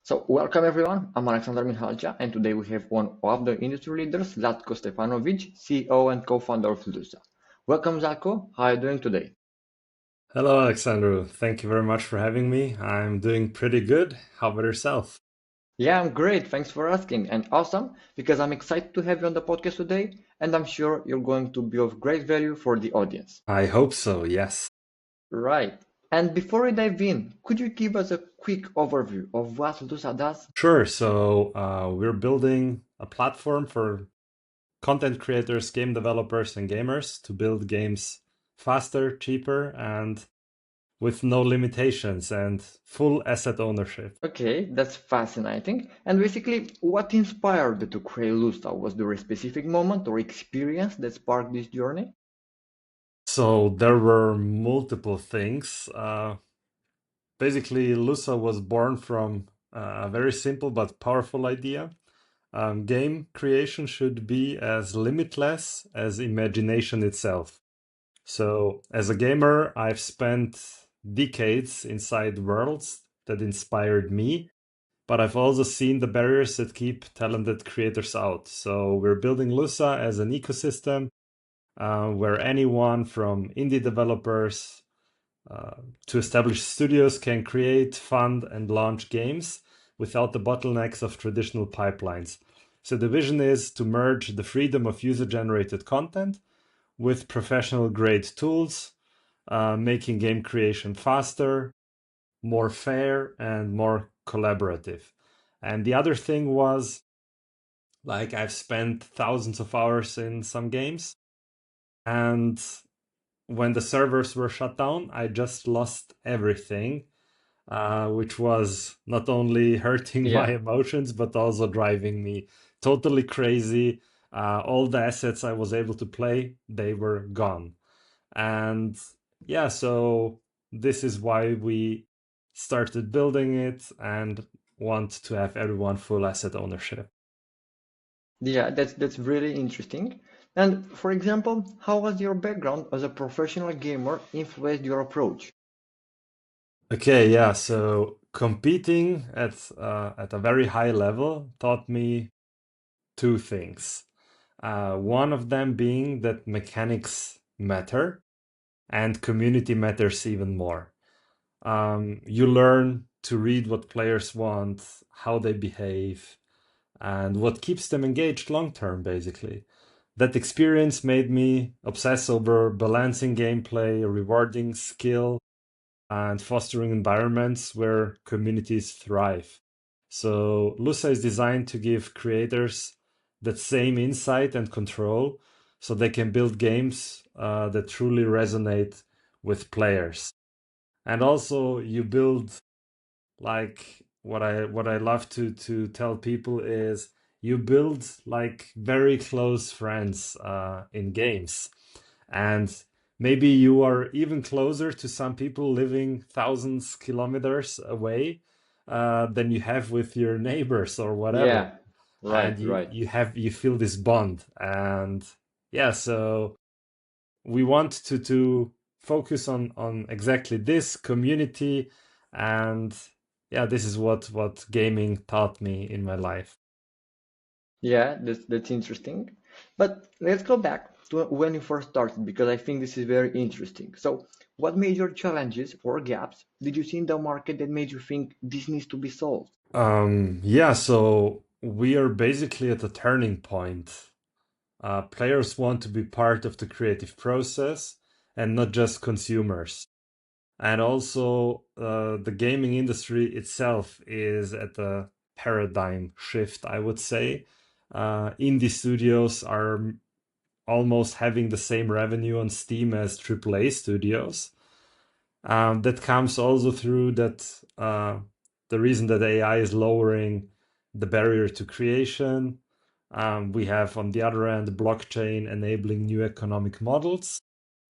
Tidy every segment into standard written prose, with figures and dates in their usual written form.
So, welcome everyone. I'm Alexander Mihalcea, and today we have one of the industry leaders, Zlatko Stefanovic, CEO and co-founder of Lussa. Welcome, Zlatko. How are you doing today? Hello, Alexander. Thank you very much for having me. I'm doing pretty good. How about yourself? Yeah, I'm great. Thanks for asking. And awesome, because I'm excited to have you on the podcast today, and I'm sure you're going to be of great value for the audience. I hope so, yes. Right. And before we dive in, could you give us a quick overview of what Lussa does? Sure. We're building a platform for content creators, game developers, and gamers to build games faster, cheaper, and with no limitations and full asset ownership. Okay, that's fascinating. And basically, what inspired you to create Lusta? Was there a specific moment or experience that sparked this journey? So there were multiple things. Basically, Lussa was born from a very simple but powerful idea. Game creation should be as limitless as imagination itself. So, as a gamer, I've spent decades inside worlds that inspired me, but I've also seen the barriers that keep talented creators out. So, we're building Lussa as an ecosystem where anyone from indie developers uh, to established studios can create, fund, and launch games without the bottlenecks of traditional pipelines. So the vision is to merge the freedom of user-generated content with professional-grade tools, making game creation faster, more fair, and more collaborative. And the other thing was, like, I've spent thousands of hours in some games, and when the servers were shut down, I just lost everything, which was not only hurting my Yeah, emotions, but also driving me totally crazy. All the assets I was able to play, they were gone. And yeah, so this is why we started building it and want to have everyone full asset ownership. yeah, that's really interesting. And for example, how has your background as a professional gamer influenced your approach? Okay, yeah, so competing at a very high level taught me two things. One of them being that mechanics matter and community matters even more. You learn to read what players want, how they behave, and what keeps them engaged long term, basically. That experience made me obsess over balancing gameplay, rewarding skill, and fostering environments where communities thrive. So Lusa is designed to give creators that same insight and control so they can build games that truly resonate with players. And also you build, like, what I love to tell people is you build like very close friends in games. And maybe you are even closer to some people living thousands kilometers away than you have with your neighbors or whatever. Yeah, And right, right. you feel this bond. And yeah, so we want to focus on exactly this community. And yeah, this is what gaming taught me in my life. Yeah, that's interesting. But let's go back to when you first started because I think this is very interesting. So, what major challenges or gaps did you see in the market that made you think this needs to be solved? Yeah, so we are basically at a turning point. Players want to be part of the creative process and not just consumers. And also, the gaming industry itself is at a paradigm shift, I would say. Indie studios are almost having the same revenue on Steam as AAA studios. That comes also through that the reason that AI is lowering the barrier to creation. We have, on the other end, blockchain enabling new economic models,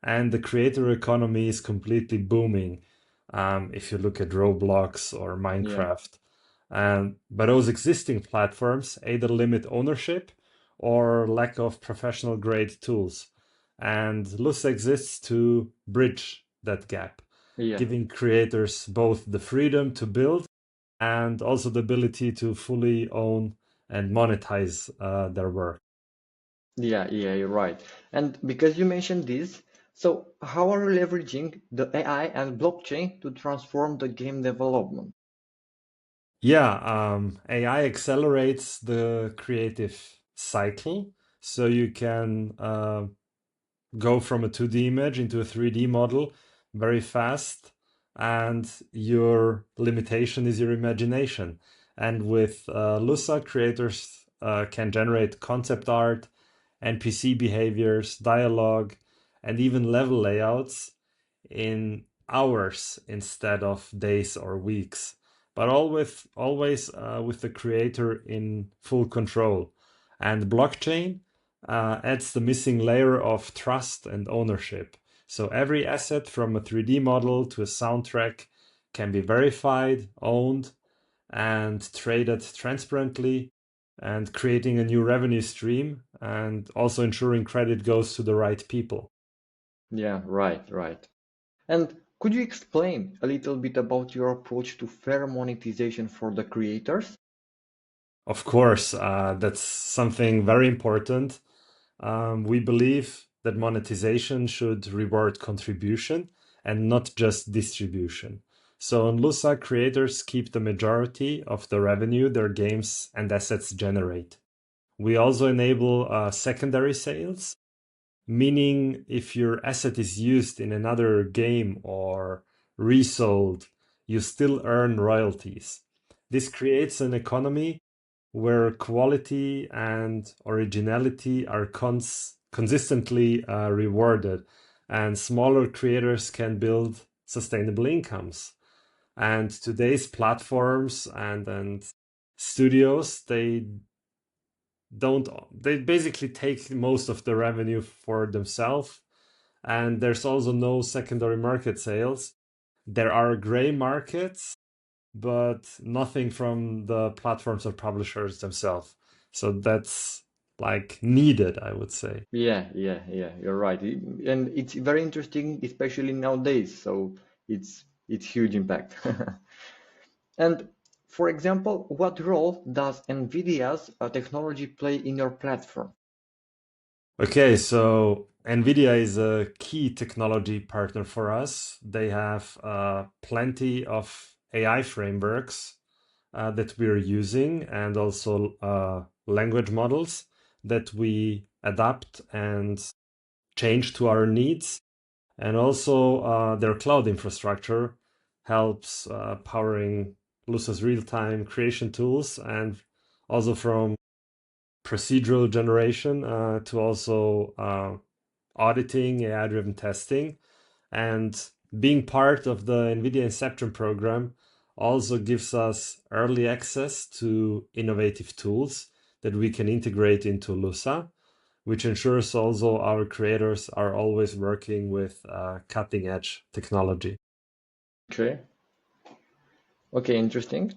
and the creator economy is completely booming. If you look at Roblox or Yeah. Minecraft, but those existing platforms either limit ownership or lack of professional grade tools. And Lus exists to bridge that gap, Yeah. giving creators both the freedom to build and also the ability to fully own and monetize their work. Yeah, yeah, you're right. And because you mentioned this, so how are you leveraging the AI and blockchain to transform the game development? Yeah, AI accelerates the creative cycle, so you can go from a 2D image into a 3D model very fast, and your limitation is your imagination. And with Lussa, creators can generate concept art, NPC behaviors, dialogue, and even level layouts in hours instead of days or weeks, but always with the creator in full control. And blockchain adds the missing layer of trust and ownership. So every asset from a 3D model to a soundtrack can be verified, owned, and traded transparently, and creating a new revenue stream and also ensuring credit goes to the right people. Yeah, right, right. And could you explain a little bit about your approach to fair monetization for the creators? Of course, that's something very important. We believe that monetization should reward contribution and not just distribution. So on Lusa, creators keep the majority of the revenue their games and assets generate. We also enable secondary sales, meaning if your asset is used in another game or resold, you still earn royalties. This creates an economy where quality and originality are consistently rewarded, and smaller creators can build sustainable incomes. And today's platforms and studios, don't they basically take most of the revenue for themselves, and there's also no secondary market sales. There are gray markets, but nothing from the platforms or publishers themselves. So that's like needed, I would say. Yeah, yeah, yeah, you're right. And it's very interesting, especially nowadays. So it's huge impact. And for example, what role does NVIDIA's technology play in your platform? Okay, so NVIDIA is a key technology partner for us. They have plenty of AI frameworks that we're using, and also language models that we adapt and change to our needs. And also their cloud infrastructure helps powering Lussa's real-time creation tools, and also from procedural generation to also auditing, AI-driven testing. And being part of the NVIDIA Inception program also gives us early access to innovative tools that we can integrate into Lussa, which ensures also our creators are always working with cutting edge technology. Okay, okay, interesting.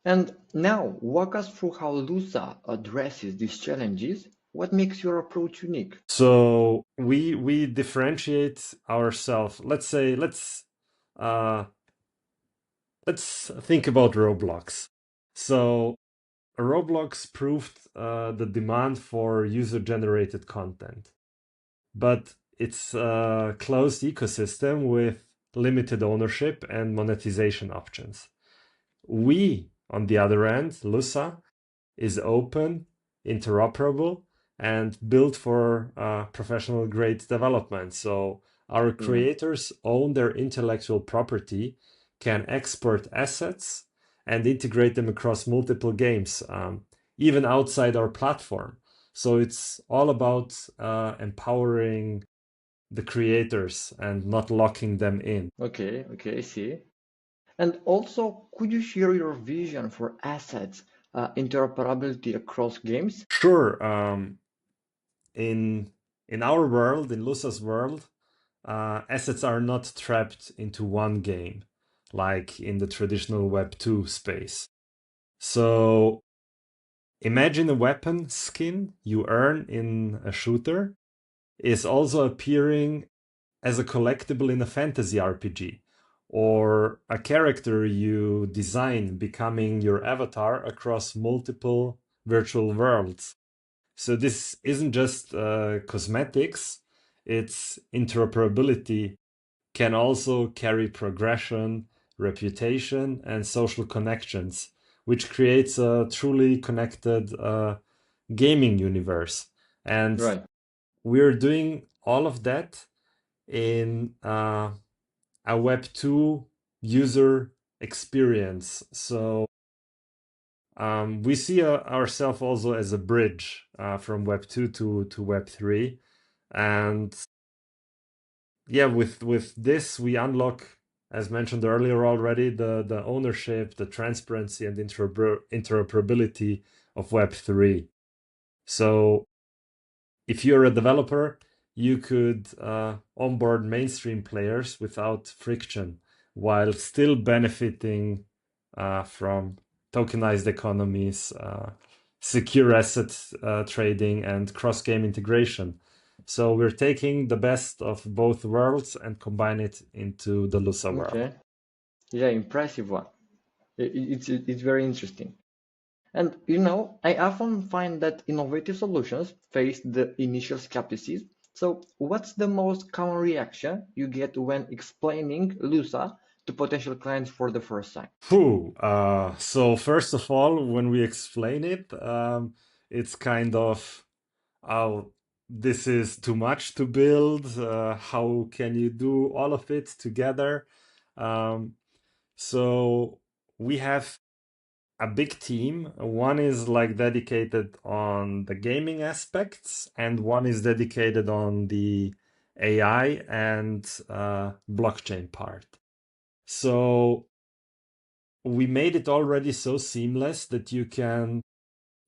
And now walk us through how Lusa addresses these challenges. What makes your approach unique? So we differentiate ourselves. Uh, let's think about Roblox. So Roblox proved the demand for user generated content, but it's a closed ecosystem with limited ownership and monetization options. We, on the other end, Lussa, is open, interoperable, and built for professional grade development. So our Yeah. creators own their intellectual property, can export assets, and integrate them across multiple games, even outside our platform. So it's all about empowering the creators and not locking them in. Okay, okay, I see. And also, could you share your vision for assets interoperability across games? Sure, in our world, in Lusa's world, assets are not trapped into one game, like in the traditional Web2 space. So imagine a weapon skin you earn in a shooter is also appearing as a collectible in a fantasy RPG, or a character you design becoming your avatar across multiple virtual worlds. So this isn't just cosmetics, it's interoperability can also carry progression, reputation, and social connections, which creates a truly connected gaming universe. And Right. we're doing all of that in a Web2 user experience. So we see ourselves also as a bridge from Web2 to Web3. And yeah, with this, we unlock, as mentioned earlier already, the ownership, the transparency, and interoperability of Web3. So if you're a developer, you could onboard mainstream players without friction while still benefiting from tokenized economies, secure asset trading, and cross game integration. So we're taking the best of both worlds and combine it into the Lussa world. Okay. Yeah, impressive one. It's very interesting. And I often find that innovative solutions face the initial skepticism. So, what's the most common reaction you get when explaining Lusa to potential clients for the first time? So first of all, when we explain it, it's kind of, oh, this is too much to build. How can you do all of it together? Um, so we have a big team. One is like dedicated on the gaming aspects, and one is dedicated on the AI and blockchain part. So we made it already so seamless that you can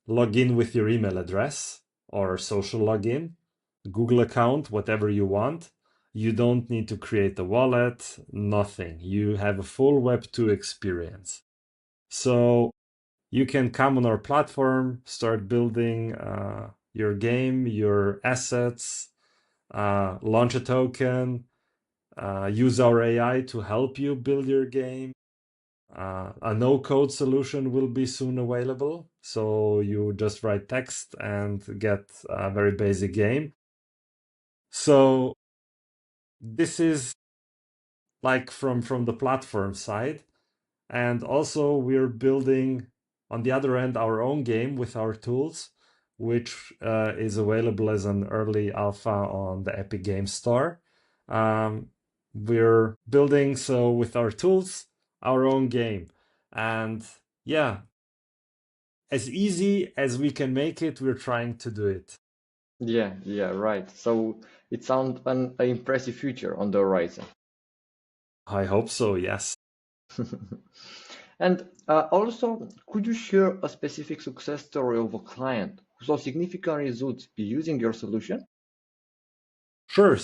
log in with your email address or social login, Google account, whatever you want. You don't need to create a wallet, nothing. You have a full Web2 experience. So you can come on our platform, start building your game, your assets, launch a token, use our AI to help you build your game. A no-code solution will be soon available. So you just write text and get a very basic game. So this is like from the platform side. And also we're building on the other end our own game with our tools, which is available as an early alpha on the Epic Games Store. We're building so with our tools our own game. And yeah, as easy as we can make it, we're trying to do it. Yeah, yeah, right. So, it sounds an impressive future on the horizon. I hope so, yes. And also, could you share a specific success story of a client who saw significant results using your solution? Sure.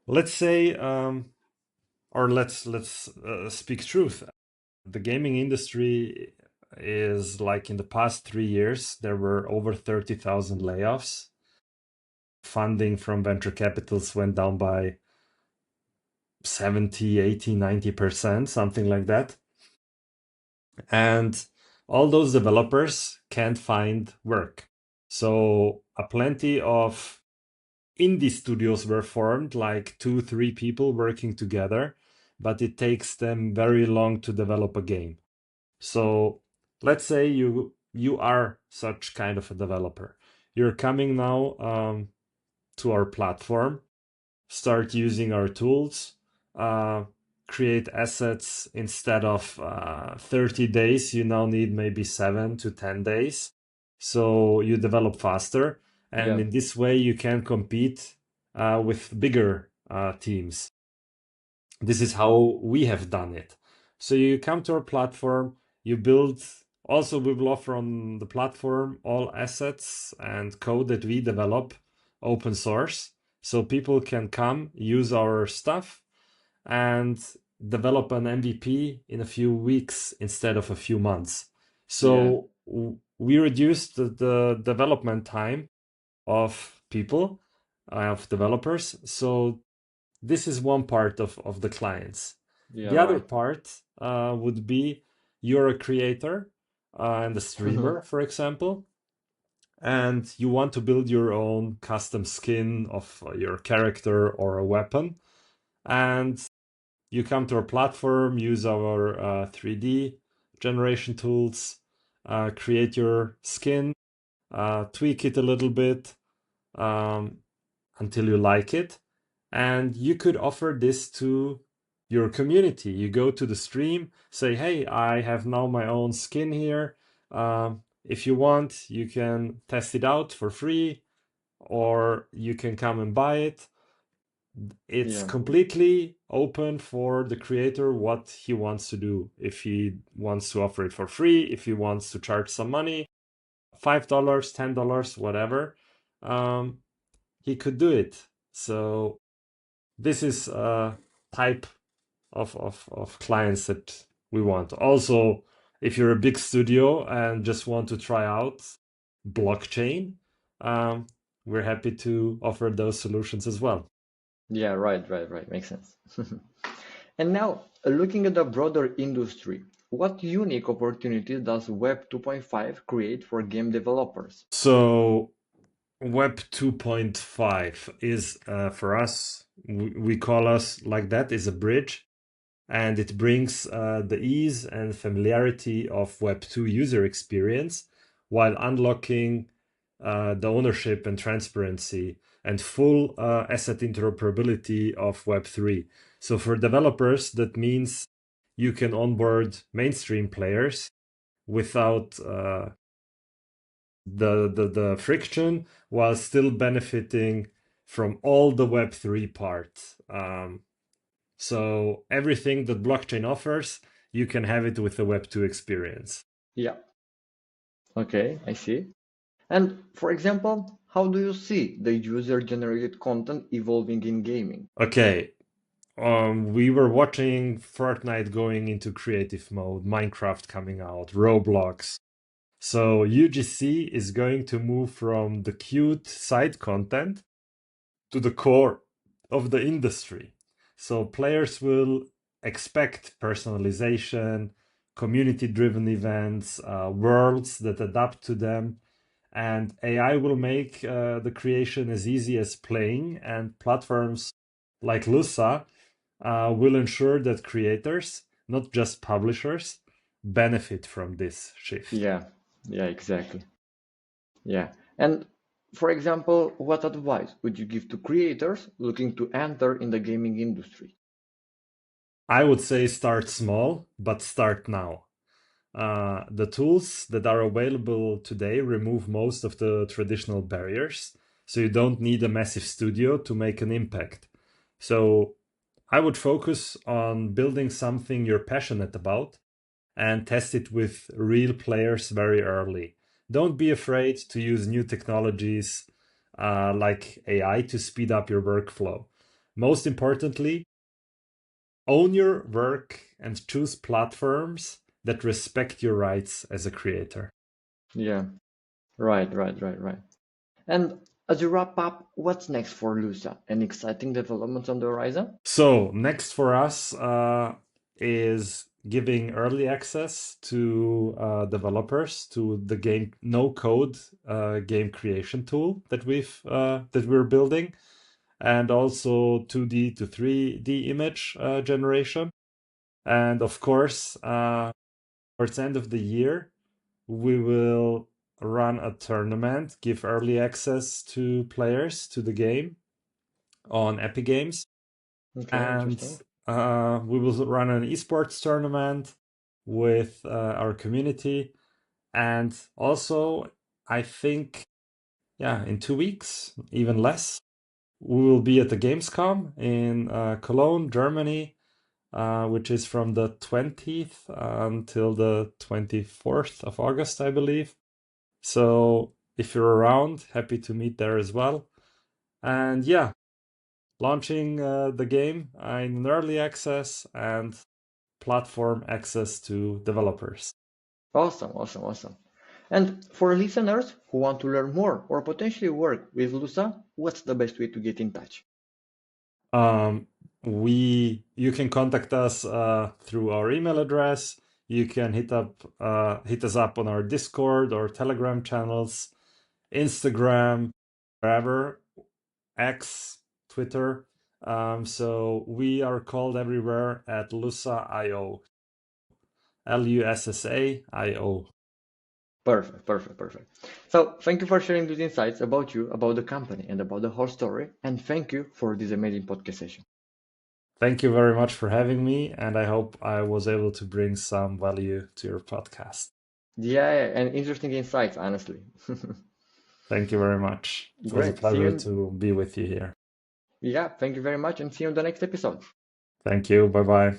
Let's say, or let's speak truth. The gaming industry is like in the past 3 years, there were over 30,000 layoffs. Funding from venture capitals went down by 70, 80, 90%, something like that. And all those developers can't find work. So a plenty of indie studios were formed, like 2, 3 people working together, but it takes them very long to develop a game. So let's say you are such kind of a developer. You're coming now to our platform, start using our tools, uh, create assets instead of 30 days. You now need maybe 7 to 10 days. So you develop faster. And Yeah, in this way, you can compete with bigger teams. This is how we have done it. So you come to our platform, you build, also we will offer on the platform all assets and code that we develop open source. So people can come, use our stuff, and develop an MVP in a few weeks instead of a few months. yeah, So we reduced the development time of people, of developers. So this is one part of the clients. Yeah, The other right. part would be you're a creator and a streamer, for example, and you want to build your own custom skin of your character or a weapon. And you come to our platform, use our 3D generation tools, create your skin, tweak it a little bit um, until you like it. And you could offer this to your community. You go to the stream, say, hey, I have now my own skin here. If you want, you can test it out for free, or you can come and buy it. It's Yeah, completely open for the creator what he wants to do. If he wants to offer it for free, if he wants to charge some money, $5, $10, whatever, um, he could do it. So this is a type of clients that we want. Also, if you're a big studio and just want to try out blockchain, um, we're happy to offer those solutions as well. yeah, right, right, right. Makes sense. And now, looking at the broader industry, what unique opportunities does Web 2.5 create for game developers? So Web 2.5 is for us, we call us like that, is a bridge, and it brings the ease and familiarity of Web 2 user experience while unlocking the ownership and transparency and full asset interoperability of Web 3. So for developers, that means you can onboard mainstream players without the friction while still benefiting from all the Web3 parts. So everything that blockchain offers, you can have it with the Web2 experience. Yeah, okay, I see. And for example, how do you see the user-generated content evolving in gaming? Okay, we were watching Fortnite going into creative mode, Minecraft coming out, Roblox. So UGC is going to move from the cute side content to the core of the industry. So players will expect personalization, community driven events, worlds that adapt to them. And AI will make the creation as easy as playing, and platforms like Lussa will ensure that creators, not just publishers, benefit from this shift. Yeah, yeah, exactly. Yeah. And for example, what advice would you give to creators looking to enter in the gaming industry? I would say start small, but start now. The tools that are available today remove most of the traditional barriers, so you don't need a massive studio to make an impact. So I would focus on building something you're passionate about and test it with real players very early. Don't be afraid to use new technologies like AI to speed up your workflow. Most importantly, own your work and choose platforms that respect your rights as a creator. Yeah, right, right, right, right. And as you wrap up, what's next for Lusa? Any exciting developments on the horizon? So, next for us is giving early access to developers to the game no code game creation tool that we're building, and also 2D to 3D image generation. And of course, towards the end of the year, we will run a tournament, give early access to players to the game on Epic Games, Okay, and interesting. we will run an esports tournament with our community. And also, I think, yeah, in 2 weeks, even less, we will be at the Gamescom in Cologne, Germany, which is from the 20th until the 24th of August, I believe. So if you're around, happy to meet there as well. And yeah, launching the game in early access and platform access to developers. Awesome, awesome, awesome. And for listeners who want to learn more or potentially work with Lusa, what's the best way to get in touch? Um, You can contact us through our email address. You can hit us up on our Discord or Telegram channels, Instagram, wherever, X, Twitter. So we are called everywhere at Lussa.io, Lussa.io. Perfect, perfect, perfect. So thank you for sharing these insights about you, about the company, and about the whole story. And thank you for this amazing podcast session. Thank you very much for having me, and I hope I was able to bring some value to your podcast. Yeah, yeah, and interesting insights, honestly. Thank you very much. It was a Great. See pleasure you. to be with you here. Yeah, thank you very much, and see you on the next episode. Thank you. Bye bye.